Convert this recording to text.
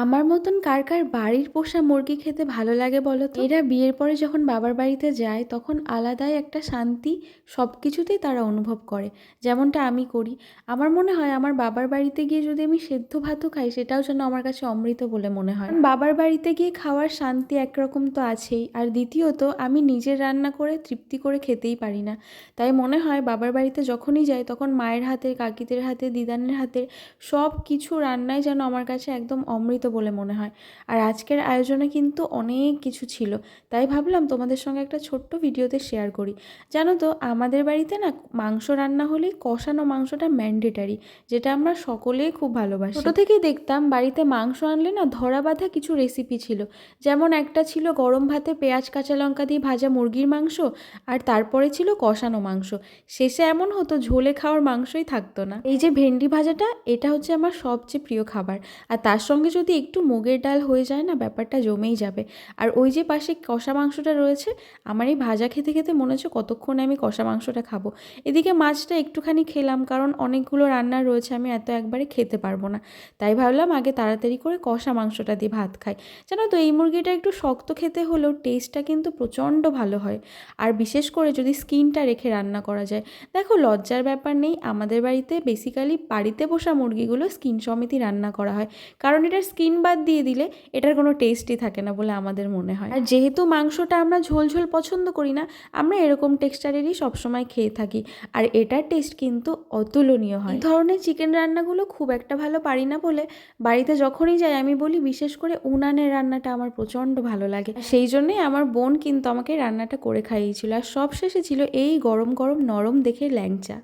আমার মতন কার কার বাড়ির পোষা মুরগি খেতে ভালো লাগে বলো তো? এরা বিয়ের পরে যখন বাবার বাড়িতে যায় তখন আলাদাই একটা শান্তি সব কিছুতেই তারা অনুভব করে, যেমনটা আমি করি। আমার মনে হয় আমার বাবার বাড়িতে গিয়ে যদি আমি সেদ্ধ ভাতও খাই সেটাও যেন আমার কাছে অমৃত বলে মনে হয়। কারণ বাবার বাড়িতে গিয়ে খাওয়ার শান্তি একরকম তো আছেই, আর দ্বিতীয়ত আমি নিজের রান্না করে তৃপ্তি করে খেতেই পারি না। তাই মনে হয় বাবার বাড়িতে যখনই যাই তখন মায়ের হাতের, কাকিদের হাতে, দিদানের হাতের সব কিছু রান্নাই যেন আমার কাছে একদম অমৃত বলে মনে হয়। আর আজকের আয়োজনে কিন্তু অনেক কিছু ছিল, তাই ভাবলাম তোমাদের সঙ্গে একটা ছোট্ট ভিডিওতে শেয়ার করি। জানো তো, আমাদের বাড়িতে না মাংস রান্না হলেই কষানো মাংসটা ম্যান্ডেটারি, যেটা আমরা সকলেই খুব ভালোবাসি। ছোটো থেকেই দেখতাম বাড়িতে মাংস আনলে না ধরা বাঁধা কিছু রেসিপি ছিল। যেমন একটা ছিল গরম ভাতে পেঁয়াজ কাঁচা লঙ্কা দিয়ে ভাজা মুরগির মাংস, আর তারপরে ছিল কষানো মাংস। শেষে এমন হতো ঝোলে খাওয়ার মাংসই থাকতো না। এই যে ভেন্ডি ভাজাটা, এটা হচ্ছে আমার সবচেয়ে প্রিয় খাবার। আর তার সঙ্গে যদি একটু মুগের ডাল হয়ে যায় না, ব্যাপারটা জমেই যাবে। আর ওই যে পাশে কষা মাংসটা রয়েছে, আমার এই ভাজা খেতে খেতে মনে হচ্ছে কতক্ষণে আমি কষা মাংসটা খাবো। এদিকে মাছটা একটুখানি খেলাম, কারণ অনেকগুলো রান্না রয়েছে, আমি এত একবারে খেতে পারবো না। তাই ভাবলাম আগে তাড়াতাড়ি করে কষা মাংসটা দিয়ে ভাত খাই। জানো তো, এই মুরগিটা একটু শক্ত খেতে হলেও টেস্টটা কিন্তু প্রচণ্ড ভালো হয়। আর বিশেষ করে যদি স্কিনটা রেখে রান্না করা যায়। দেখো, লজ্জার ব্যাপার নেই, আমাদের বাড়িতে বেসিক্যালি বাড়িতে পোষা মুরগিগুলো স্কিন সমেতই রান্না করা হয়, কারণ এটার স্কিন বাদ দিয়ে দিলে এটার কোনো টেস্টই থাকে না বলে আমাদের মনে হয়। আর যেহেতু মাংসটা আমরা ঝোল ঝোল পছন্দ করি না, আমরা এরকম টেক্সচারেরই সবসময় খেয়ে থাকি। আর এটার টেস্ট কিন্তু অতুলনীয় হয়। এই ধরনের চিকেন রান্নাগুলো খুব একটা ভালো পারি না বলে বাড়িতে যখনই যাই আমি বলি বিশেষ করে উনানের রান্নাটা আমার প্রচণ্ড ভালো লাগে। সেই জন্যই আমার বোন কিন্তু আমাকে রান্নাটা করে খাইয়েছিল, আর সব শেষে ছিল এই গরম গরম নরম দেখে ল্যাংচা।